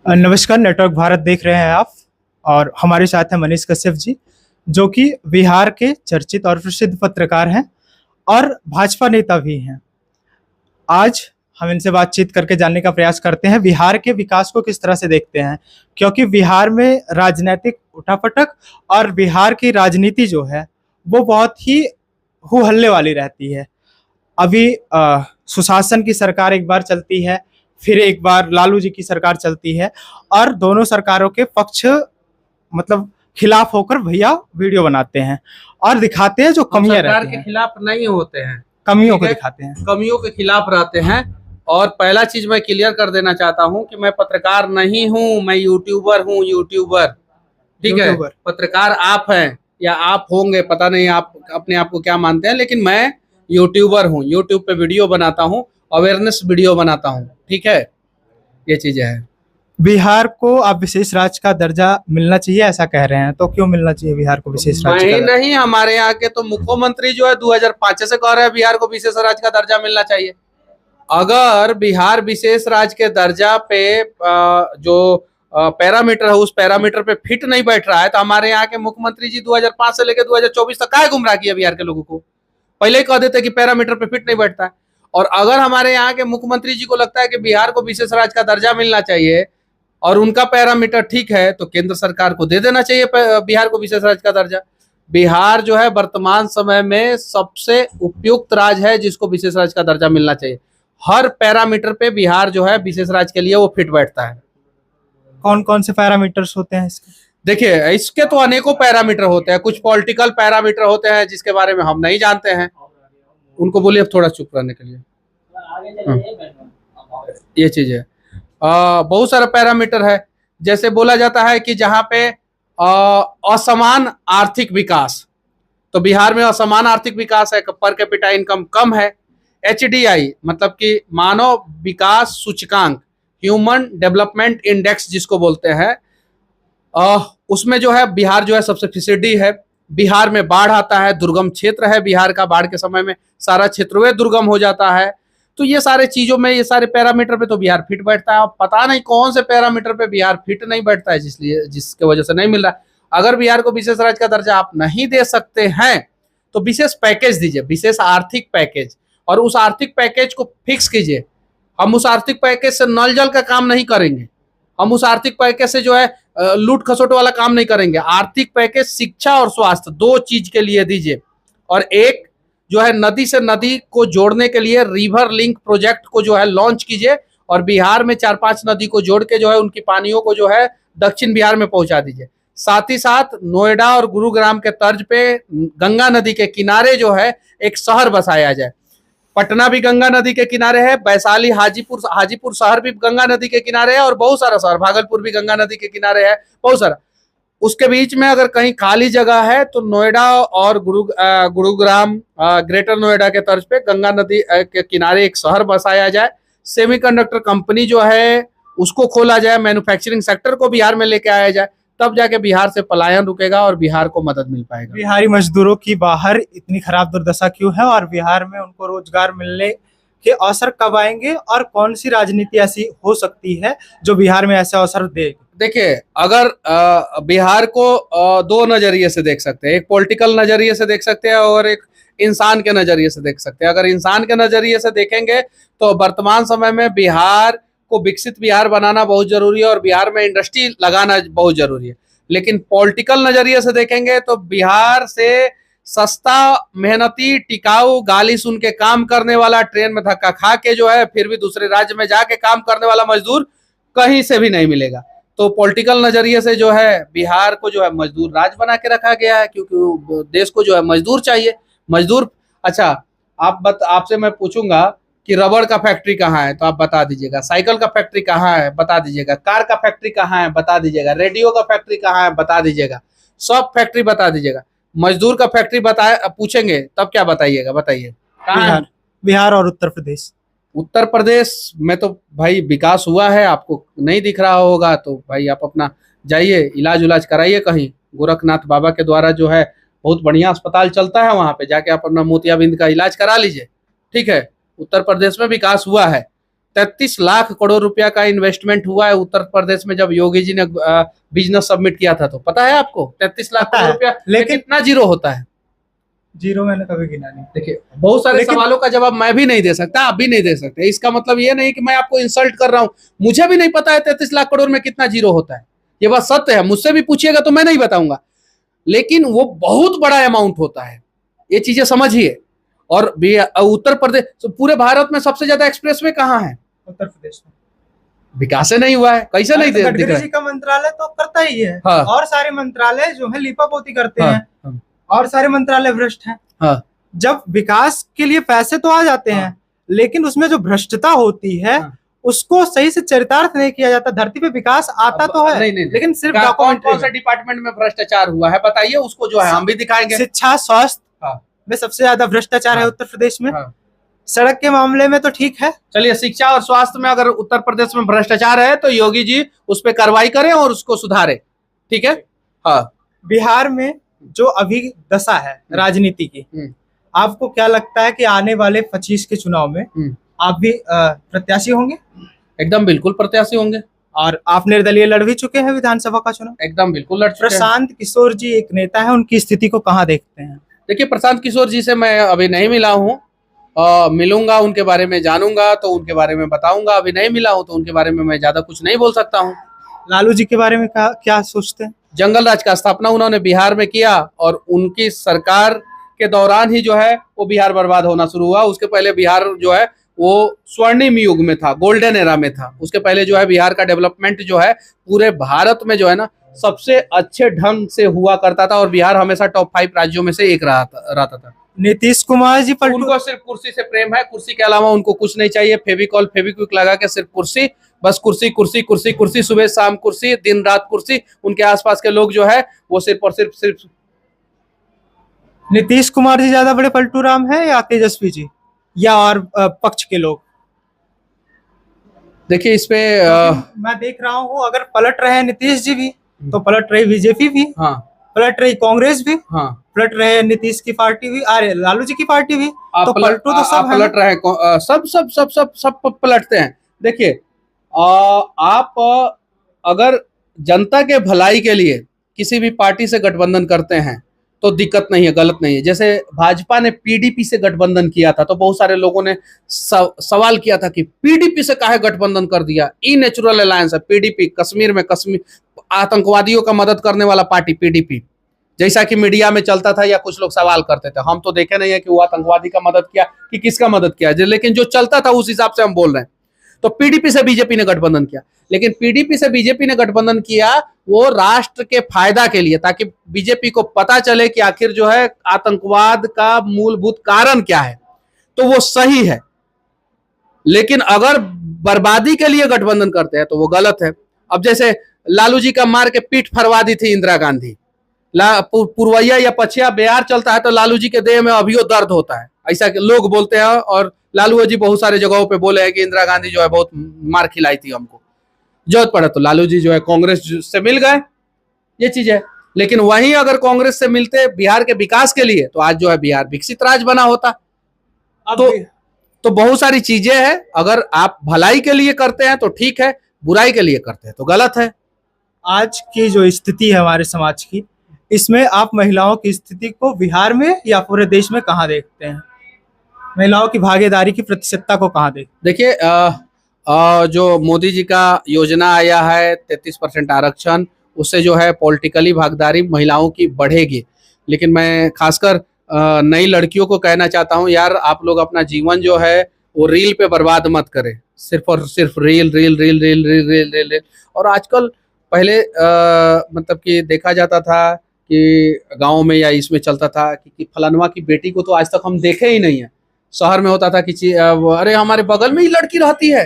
नमस्कार। नेटवर्क भारत देख रहे हैं आप और हमारे साथ हैं मनीष कश्यप जी, जो कि बिहार के चर्चित और प्रसिद्ध पत्रकार हैं और भाजपा नेता भी हैं। आज हम इनसे बातचीत करके जानने का प्रयास करते हैं बिहार के विकास को किस तरह से देखते हैं, क्योंकि बिहार में राजनीतिक उठापटक और बिहार की राजनीति जो है वो बहुत ही हो हल्ले वाली रहती है। अभी सुशासन की सरकार एक बार चलती है, फिर एक बार लालू जी की सरकार चलती है और दोनों सरकारों के पक्ष मतलब खिलाफ होकर भैया वीडियो बनाते हैं और दिखाते हैं जो कमियां सरकार रहती के हैं, खिलाफ नहीं होते हैं, कमियों को दिखाते हैं। कमियों के खिलाफ रहते हैं। और पहला चीज मैं क्लियर कर देना चाहता हूं कि मैं पत्रकार नहीं हूं, मैं यूट्यूबर हूं। यूट्यूबर, ठीक है। यूट्यूबर। पत्रकार आप हैं या आप होंगे, पता नहीं आप अपने आप को क्या मानते हैं, लेकिन मैं यूट्यूबर हूं। यूट्यूब पे वीडियो बनाता हूं, अवेयरनेस वीडियो बनाता हूं, ठीक है। ये चीजें हैं। बिहार को आप विशेष राज्य का दर्जा मिलना चाहिए ऐसा कह रहे हैं, तो क्यों मिलना चाहिए बिहार को विशेष राज्य का दर्जा? नहीं, हमारे यहाँ के तो मुख्यमंत्री जो है 2005 से कह रहे हैं बिहार को विशेष राज्य का दर्जा मिलना चाहिए। अगर बिहार विशेष राज्य के दर्जा पे जो पैरामीटर है उस पैरामीटर पे फिट नहीं बैठ रहा है, तो हमारे यहाँ के मुख्यमंत्री जी 2005 से लेकर 2024 तक काहे गुमराह किया बिहार के लोगों को? पहले ही कह देते कि पैरामीटर पे फिट नहीं बैठता है। और अगर हमारे यहाँ के मुख्यमंत्री जी को लगता है कि बिहार को विशेष राज्य का दर्जा मिलना चाहिए और उनका पैरामीटर ठीक है, तो केंद्र सरकार को दे देना चाहिए बिहार को विशेष राज्य का दर्जा। बिहार जो है वर्तमान समय में सबसे उपयुक्त राज्य है जिसको विशेष राज्य का दर्जा मिलना चाहिए। हर पैरामीटर पे बिहार जो है विशेष राज्य के लिए वो फिट बैठता है। कौन कौन से पैरामीटर्स होते हैं इसके? देखिए, इसके तो अनेकों पैरामीटर होते हैं। कुछ पॉलिटिकल पैरामीटर होते हैं जिसके बारे में हम नहीं जानते हैं। उनको बोलिए थोड़ा चुप रहने के लिए। ये चीज है। बहुत सारा पैरामीटर है। जैसे बोला जाता है कि जहां पे असमान आर्थिक विकास, तो बिहार में असमान आर्थिक विकास है, पर कैपिटा इनकम कम है। HDI मतलब कि मानव विकास सूचकांक, ह्यूमन डेवलपमेंट इंडेक्स जिसको बोलते हैं, उसमें जो है बिहार जो है सबसे फिसडी है। बिहार में बाढ़ आता है, दुर्गम क्षेत्र है बिहार का, बाढ़ के समय में सारा क्षेत्र दुर्गम हो जाता है। तो ये सारे चीजों में, ये सारे पैरामीटर पे तो बिहार फिट बैठता है। पता नहीं कौन से पैरामीटर पे बिहार फिट नहीं बैठता है, जिसके वजह से नहीं मिल रहा। अगर बिहार को विशेष राज्य का दर्जा आप नहीं दे सकते हैं तो विशेष पैकेज दीजिए, विशेष आर्थिक पैकेज, और उस आर्थिक पैकेज को फिक्स कीजिए। हम उस आर्थिक पैकेज से नल जल का काम नहीं करेंगे। हम उस आर्थिक पैकेज से जो है लूट खसोट वाला काम नहीं करेंगे। आर्थिक पैकेज शिक्षा और स्वास्थ्य दो चीज के लिए दीजिए। और एक जो है नदी से नदी को जोड़ने के लिए रिवर लिंक प्रोजेक्ट को जो है लॉन्च कीजिए, और बिहार में 4-5 नदी को जोड़ के जो है उनकी पानियों को जो है दक्षिण बिहार में पहुंचा दीजिए। साथ ही साथ नोएडा और गुरुग्राम के तर्ज पे गंगा नदी के किनारे जो है एक शहर बसाया जाए। पटना भी गंगा नदी के किनारे है, वैशाली हाजीपुर शहर भी गंगा नदी के किनारे है, और बहुत सारा शहर, भागलपुर भी गंगा नदी के किनारे है, बहुत सारा। उसके बीच में अगर कहीं खाली जगह है तो नोएडा और गुरुग्राम, ग्रेटर नोएडा के तर्ज पे गंगा नदी के किनारे एक शहर बसाया जाए। सेमीकंडक्टर कंपनी जो है उसको खोला जाए, मैन्युफैक्चरिंग सेक्टर को बिहार में लेके आया जाए, तब जाके बिहार से पलायन रुकेगा और बिहार को मदद मिल पाएगा। बिहारी मजदूरों की बाहर इतनी खराब दुर्दशा क्यों है और बिहार में उनको रोजगार मिलने के अवसर कब आएंगे, और कौन सी राजनीति ऐसी हो सकती है जो बिहार में ऐसे अवसर दे? देखिए, अगर बिहार को दो नजरिए से देख सकते हैं। एक पॉलिटिकल नजरिए से देख सकते हैं और एक इंसान के नजरिए से देख सकते हैं। अगर इंसान के नजरिए से देखेंगे तो वर्तमान समय में बिहार को विकसित बिहार बनाना बहुत जरूरी है और बिहार में इंडस्ट्री लगाना बहुत जरूरी है। लेकिन पॉलिटिकल नजरिए से देखेंगे तो बिहार से सस्ता, मेहनती, टिकाऊ, गाली सुन के काम करने वाला, ट्रेन में धक्का खा के जो है फिर भी दूसरे राज्य में जाके काम करने वाला मजदूर कहीं से भी नहीं मिलेगा। तो पॉलिटिकल नजरिए से जो है बिहार को जो है मजदूर राज्य बना के रखा गया है, क्योंकि देश को जो है मजदूर चाहिए। मजदूर, अच्छा आपसे मैं पूछूंगा कि रबड़ का फैक्ट्री कहाँ है, तो आप बता दीजिएगा। साइकिल का फैक्ट्री कहाँ है, बता दीजिएगा। कार का फैक्ट्री कहाँ है, बता दीजिएगा। रेडियो का फैक्ट्री कहाँ है, बता दीजिएगा। सब फैक्ट्री बता दीजिएगा। मजदूर का फैक्ट्री बताए पूछेंगे तब क्या बताइएगा? बताइए कहाँ है? बिहार और उत्तर प्रदेश। उत्तर प्रदेश में तो भाई विकास हुआ है, आपको नहीं दिख रहा होगा, तो भाई आप अपना जाइए इलाज उलाज कराइए कहीं। गोरखनाथ बाबा के द्वारा जो है बहुत बढ़िया अस्पताल चलता है, वहां पे जाके आप अपना मोतियाबिंद का इलाज करा लीजिए, ठीक है। उत्तर प्रदेश में विकास हुआ है, 33 लाख करोड़ रुपया का इन्वेस्टमेंट हुआ है उत्तर प्रदेश में जब योगी जी ने बिजनेस सबमिट किया था। तो पता है आपको 33 लाख पता करोड़ है, रुपया लेकिन कितना जीरो होता है? जीरो मैंने कभी गिना नहीं। देखिए, बहुत सारे लेकिन सवालों का जवाब मैं भी नहीं दे सकता, आप भी नहीं दे सकते। इसका मतलब ये नहीं कि मैं आपको इंसल्ट कर रहा हूं। मुझे भी नहीं पता है 33 लाख करोड़ में कितना जीरो होता है, ये बात सत्य है। मुझसे भी पूछिएगा तो मैं नहीं बताऊंगा, लेकिन वो बहुत बड़ा अमाउंट होता है, ये चीजें समझिए। और उत्तर प्रदेश, तो पूरे भारत में सबसे ज्यादा एक्सप्रेसवे कहाँ है? उत्तर प्रदेश में विकास नहीं हुआ है, कैसे नहीं तो दिख गडकरी रहा जी है? का मंत्रालय तो करता ही है। हाँ। और सारे मंत्रालय जो है लीपापोती करते हाँ, हैं। हाँ, और सारे मंत्रालय भ्रष्ट हैं। हाँ, जब विकास के लिए पैसे तो आ जाते हाँ। हैं, लेकिन उसमें जो भ्रष्टता होती है हाँ। उसको सही से चरितार्थ नहीं किया जाता। धरती पे विकास आता तो है, नहीं, लेकिन सिर्फ कौन डॉक्यूमेंट्री कौन से डिपार्टमेंट में भ्रष्टाचार हुआ है बताइए, उसको जो है हम भी दिखाएंगे। शिक्षा, स्वास्थ्य हाँ। में सबसे ज्यादा भ्रष्टाचार है हाँ। उत्तर प्रदेश में। हाँ। सड़क के मामले में तो ठीक है। चलिए, शिक्षा और स्वास्थ्य में अगर उत्तर प्रदेश में भ्रष्टाचार है तो योगी जी उस पर कार्रवाई करें और उसको सुधारे, ठीक है। हाँ। बिहार में जो अभी दशा है राजनीति की, आपको क्या लगता है कि आने वाले 25 के चुनाव में आप भी प्रत्याशी होंगे? एकदम बिल्कुल प्रत्याशी होंगे। और आप निर्दलीय लड़ भी चुके हैं विधानसभा का चुनाव? एकदम बिल्कुल लड़ चुके हैं। प्रशांत किशोर जी एक नेता है, उनकी स्थिति को कहाँ देखते हैं? देखिए, प्रशांत किशोर जी से मैं अभी नहीं मिला हूँ, मिलूंगा, उनके बारे में जानूंगा तो उनके बारे में बताऊंगा। अभी नहीं मिला हूँ तो उनके बारे में मैं ज्यादा कुछ नहीं बोल सकता हूँ। लालू जी के बारे में क्या सोचते हैं? जंगल राज का स्थापना उन्होंने बिहार में किया और उनकी सरकार के दौरान ही जो है वो बिहार बर्बाद होना शुरू हुआ। उसके पहले बिहार जो है वो स्वर्णिम युग में था, गोल्डन एरा में था। उसके पहले जो है बिहार का डेवलपमेंट जो है पूरे भारत में जो है ना सबसे अच्छे ढंग से हुआ करता था और बिहार हमेशा टॉप 5 राज्यों में से एक रहता था। नीतीश कुमार जी पलटू, उनको सिर्फ कुर्सी से प्रेम है, कुर्सी के अलावा उनको कुछ नहीं चाहिए। फेविकॉल फेविक्विक लगा के सिर्फ कुर्सी, बस कुर्सी कुर्सी कुर्सी कुर्सी, सुबह शाम कुर्सी, दिन रात कुर्सी। उनके आसपास के लोग जो है वो सिर्फ और सिर्फ नीतीश कुमार जी ज्यादा बड़े पलटू राम है या तेजस्वी जी या और पक्ष के लोग? देखिए, इस पे मैं देख रहा हूँ अगर पलट रहे हैं नीतीश जी भी तो पलट रही बीजेपी भी, हाँ, पलट रही कांग्रेस भी, हाँ, पलट रहे नीतीश की पार्टी भी, अरे लालू जी की पार्टी भी। तो पलटू तो सब है। पलट रहे हैं, सब सब सब सब सब पलटते हैं। देखिए, आप अगर जनता के भलाई के लिए किसी भी पार्टी से गठबंधन करते हैं तो दिक्कत नहीं है, गलत नहीं है। जैसे भाजपा ने पीडीपी से गठबंधन किया था तो बहुत सारे लोगों ने सवाल किया था कि पीडीपी से काहे गठबंधन कर दिया, ई नेचुरल अलायंस है पीडीपी। कश्मीर में आतंकवादियों का मदद करने वाला पार्टी पीडीपी, जैसा कि मीडिया में चलता था या कुछ लोग सवाल करते थे। हम तो देखे नहीं है कि वो आतंकवादी का मदद किया कि किसका मदद किया, लेकिन जो चलता था उस हिसाब से हम बोल रहे हैं। तो पीडीपी से बीजेपी ने गठबंधन किया, लेकिन पीडीपी से बीजेपी ने गठबंधन किया वो राष्ट्र के फायदा के लिए, ताकि बीजेपी को पता चले कि आखिर जो है आतंकवाद का मूलभूत कारण क्या है। तो वो सही है, लेकिन अगर बर्बादी के लिए गठबंधन करते हैं तो वो गलत है। अब जैसे लालू जी का मार के पीठ फरवा दी थी इंदिरा गांधी, पुरवैया या पछिया बिहार चलता है तो लालू जी के देह में अभियो दर्द होता है, ऐसा लोग बोलते हैं। और लालू जी बहुत सारे जगहों पे बोले हैं कि इंदिरा गांधी जो है बहुत मार खिलाई थी हमको, जरूरत पड़ा तो लालू जी जो है कांग्रेस से मिल गए, ये चीज है। लेकिन वहीं अगर कांग्रेस से मिलते बिहार के विकास के लिए तो आज जो है बिहार विकसित राज्य बना होता। तो बहुत सारी चीजें हैं, अगर आप भलाई के लिए करते हैं तो ठीक है, बुराई के लिए करते हैं तो गलत है। आज की जो स्थिति है हमारे समाज की, इसमें आप महिलाओं की स्थिति को बिहार में या पूरे देश में कहाँ देखते हैं? महिलाओं की भागीदारी की प्रतिशतता को कहाँ देखते हैं? देखिए, जो मोदी जी का योजना आया है 33% आरक्षण, उससे जो है पॉलिटिकली भागीदारी महिलाओं की बढ़ेगी। लेकिन मैं खासकर नई लड़कियों को कहना चाहता हूं, यार आप लोग अपना जीवन जो है वो रील पे बर्बाद मत करें, सिर्फ और सिर्फ reel reel reel reel reel reel reel reel. और आजकल पहले मतलब कि देखा जाता था कि गाँव में या इसमें चलता था कि फलानवा की बेटी को तो आज तक हम देखे ही नहीं है। शहर में होता था कि अरे हमारे बगल में ही लड़की रहती है,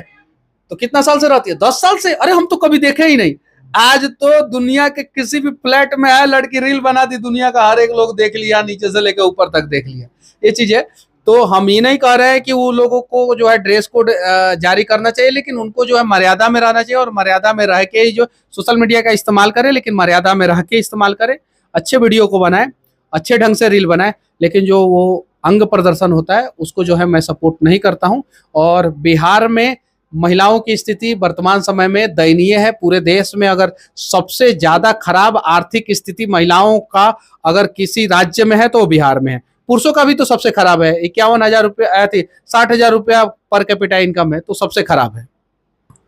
तो कितना साल से रहती है, 10 साल से, अरे हम तो कभी देखे ही नहीं। आज तो दुनिया के किसी भी फ्लैट में है लड़की रील बना दी, दुनिया का हर एक लोग देख लिया, नीचे से लेकर ऊपर तक देख लिया, ये चीज है। तो हम ये नहीं कह रहे हैं कि वो लोगों को जो है ड्रेस कोड जारी करना चाहिए, लेकिन उनको जो है मर्यादा में रहना चाहिए और मर्यादा में रह के ही जो सोशल मीडिया का इस्तेमाल करे, लेकिन मर्यादा में रह के इस्तेमाल करे, अच्छे वीडियो को बनाए, अच्छे ढंग से रील बनाए। लेकिन जो वो अंग प्रदर्शन होता है उसको जो है मैं सपोर्ट नहीं करता हूं। और बिहार में महिलाओं की स्थिति वर्तमान समय में दयनीय है। पूरे देश में अगर सबसे ज्यादा खराब आर्थिक स्थिति महिलाओं का अगर किसी राज्य में है तो वो बिहार में है। पुरुषों का भी तो सबसे खराब है, 51,000 रुपया 60,000 रुपया पर कैपिटा इनकम है, तो सबसे खराब है।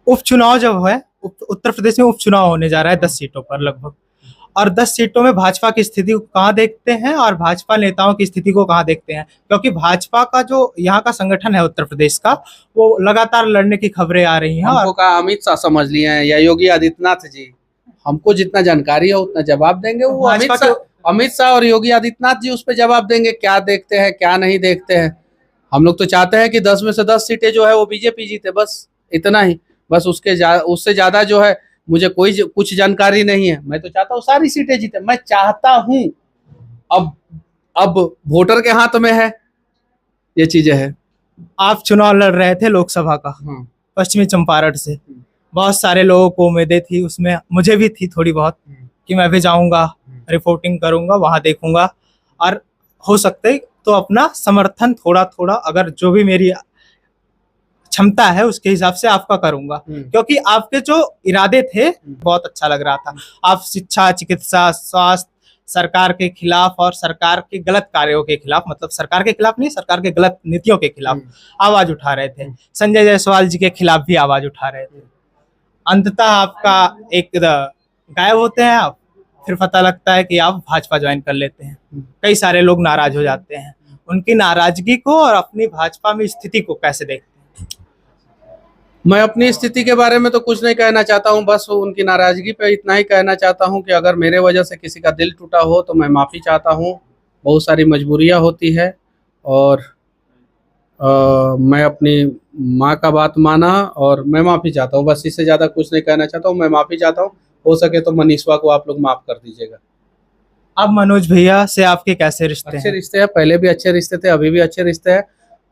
उपचुनाव जब है, उत्तर प्रदेश में उपचुनाव होने जा रहा है 10 सीटों पर लगभग, और 10 सीटों में भाजपा की स्थिति को कहाँ देखते हैं और भाजपा नेताओं की स्थिति को कहाँ देखते हैं? क्योंकि भाजपा का जो यहाँ का संगठन है उत्तर प्रदेश का, वो लगातार लड़ने की खबरें आ रही हैं। हमको कहा अमित शाह समझ लिए हैं या योगी आदित्यनाथ जी, हमको जितना जानकारी है उतना जवाब देंगे। वो अमित शाह और योगी आदित्यनाथ जी उस पर जवाब देंगे, क्या देखते हैं क्या नहीं देखते हैं। हम लोग तो चाहते हैं कि 10 में से 10 सीटें जो है वो बीजेपी जीते, बस इतना ही। बस उससे ज्यादा जो है मुझे कुछ जानकारी नहीं है। मैं तो चाहता हूँ सारी सीटें जीते, मैं चाहता हूँ। अब वोटर के हाथ में है, ये चीजें है। आप चुनाव लड़ रहे थे लोकसभा का पश्चिमी चंपारण से, बहुत सारे लोगों को उम्मीदें थी, उसमें मुझे भी थी थोड़ी बहुत कि मैं भी जाऊंगा, रिपोर्टिंग करूंगा, वहां देखूंगा और हो सकते तो अपना समर्थन थोड़ा थोड़ा, अगर जो भी मेरी क्षमता है उसके हिसाब से आपका करूंगा। क्योंकि आपके जो इरादे थे बहुत अच्छा लग रहा था। आप शिक्षा, चिकित्सा, स्वास्थ्य, सरकार के खिलाफ और सरकार के गलत कार्यों के खिलाफ, मतलब सरकार के खिलाफ नहीं, सरकार के गलत नीतियों के खिलाफ आवाज उठा रहे थे। संजय जायसवाल जी के खिलाफ भी आवाज उठा रहे थे। अंततः आपका एक गायब होते हैं आप, फिर पता लगता है कि आप भाजपा ज्वाइन कर लेते हैं। कई सारे लोग नाराज हो जाते हैं। उनकी नाराजगी को और अपनी भाजपा में स्थिति को कैसे देखते हैं? मैं अपनी स्थिति के बारे में तो कुछ नहीं कहना चाहता हूं, बस उनकी नाराजगी पे इतना ही कहना चाहता हूं कि अगर मेरे वजह से किसी का दिल टूटा हो तो मैं माफ़ी चाहता हूं। बहुत सारी मजबूरियां होती है और मैं अपनी माँ का बात माना और मैं माफ़ी चाहता हूं। बस इससे ज़्यादा कुछ नहीं कहना चाहता हूं। मैं माफ़ी चाहता हूं। हो सके तो मनीषवा को आप लोग माफ़ कर दीजिएगा। अब मनोज भैया से आपके कैसे रिश्ते अच्छे रिश्ते हैं, पहले भी अच्छे रिश्ते थे, अभी भी अच्छे रिश्ते हैं।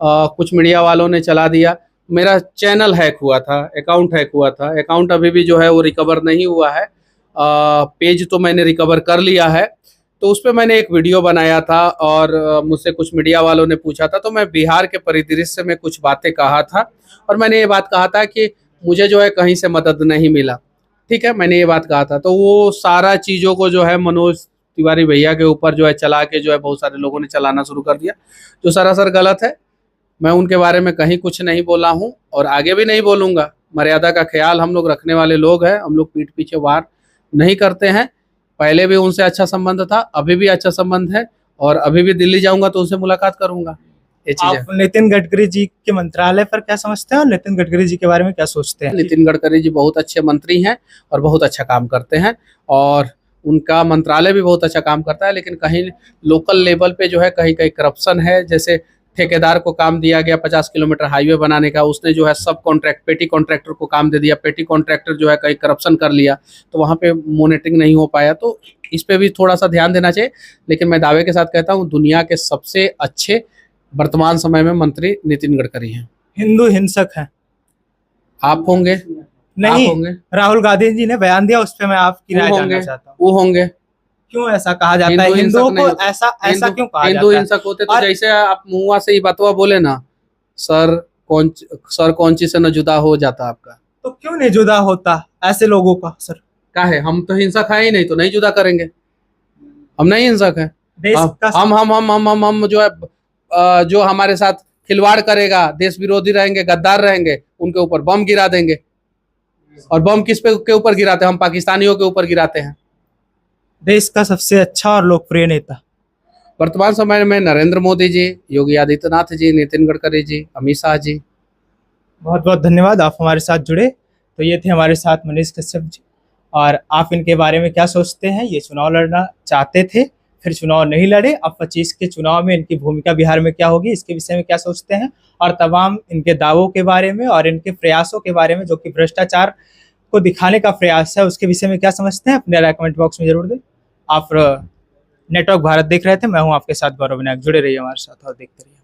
कुछ मीडिया वालों ने चला दिया, मेरा चैनल हैक हुआ था, अकाउंट हैक हुआ था। अकाउंट अभी भी जो है वो रिकवर नहीं हुआ है। पेज तो मैंने रिकवर कर लिया है। तो उस पर मैंने एक वीडियो बनाया था और मुझसे कुछ मीडिया वालों ने पूछा था, तो मैं बिहार के परिदृश्य में कुछ बातें कहा था और मैंने ये बात कहा था कि मुझे जो है कहीं से मदद नहीं मिला। ठीक है, मैंने ये बात कहा था। तो वो सारा चीज़ों को जो है मनोज तिवारी भैया के ऊपर जो है चला के जो है बहुत सारे लोगों ने चलाना शुरू कर दिया, जो सरासर गलत है। मैं उनके बारे में कहीं कुछ नहीं बोला हूं और आगे भी नहीं बोलूंगा। मर्यादा का ख्याल हम लोग रखने वाले लोग हैं। हम लोग पीठ पीछे वार नहीं करते हैं। पहले भी उनसे अच्छा संबंध था, अभी भी अच्छा संबंध है और अभी भी दिल्ली जाऊंगा तो उनसे मुलाकात करूंगा। आप नितिन गडकरी जी के मंत्रालय पर क्या समझते हैं और नितिन गडकरी जी के बारे में क्या सोचते हैं? नितिन गडकरी जी बहुत अच्छे मंत्री हैं और बहुत अच्छा काम करते हैं और उनका मंत्रालय भी बहुत अच्छा काम करता है। लेकिन कहीं लोकल लेवल पे जो है कहीं कहीं करप्शन है। जैसे ठेकेदार को काम दिया गया 50 किलोमीटर हाईवे बनाने का, उसने जो है सब पेटी कॉन्ट्रैक्टर को काम दे दिया। पेटी कॉन्ट्रैक्टर जो है कहीं करप्शन कर लिया तो वहाँ पे मॉनिटरिंग नहीं हो पाया। तो इस पे भी थोड़ा सा ध्यान देना चाहिए। लेकिन मैं दावे के साथ कहता हूँ दुनिया के सबसे अच्छे वर्तमान समय में मंत्री नितिन गडकरी हैं। हिंदू हिंसक हैं आप होंगे? नहीं, आप होंगे? राहुल गांधी जी ने बयान दिया, उस पर मैं आपकी राय जानना चाहता हूँ। वो होंगे। क्यों ऐसा कहा जाता है? हिंदुओं को ऐसा क्यों कहा जाता है? हिंदू हिंसक होते तो जैसे आप मुआ से ही बतवा बोले ना, सर कौन चीज से न जुदा हो जाता आपका, तो क्यों नहीं जुदा होता ऐसे लोगों का? सर क्या है, हम तो हिंसक है ही नहीं, तो नहीं जुदा करेंगे। हम नहीं हिंसक है। हम जो है जो हमारे साथ खिलवाड़ करेगा, देश विरोधी रहेंगे, गद्दार रहेंगे, उनके ऊपर बम गिरा देंगे। और बम किस पे के ऊपर गिराते हैं? हम पाकिस्तानियों के ऊपर गिराते हैं। देश का सबसे अच्छा और लोकप्रिय नेता वर्तमान समय में नरेंद्र मोदी जी, योगी आदित्यनाथ जी, नितिन गडकरी जी, अमित शाह जी। बहुत बहुत धन्यवाद, आप हमारे साथ जुड़े। तो ये थे हमारे साथ मनीष कश्यप जी। और आप इनके बारे में क्या सोचते हैं? ये चुनाव लड़ना चाहते थे, फिर चुनाव नहीं लड़े। अब 25 के चुनाव में इनकी भूमिका बिहार में क्या होगी, इसके विषय में क्या सोचते हैं? और तमाम इनके दावों के बारे में और इनके प्रयासों के बारे में, जो कि भ्रष्टाचार को दिखाने का प्रयास है, उसके विषय में क्या समझते हैं? अपने राय कमेंट बॉक्स में जरूर दें। आप नेटवर्क भारत देख रहे थे, मैं हूं आपके साथ गौरव विनायक। जुड़े रहिए हमारे साथ और देखते रहिए।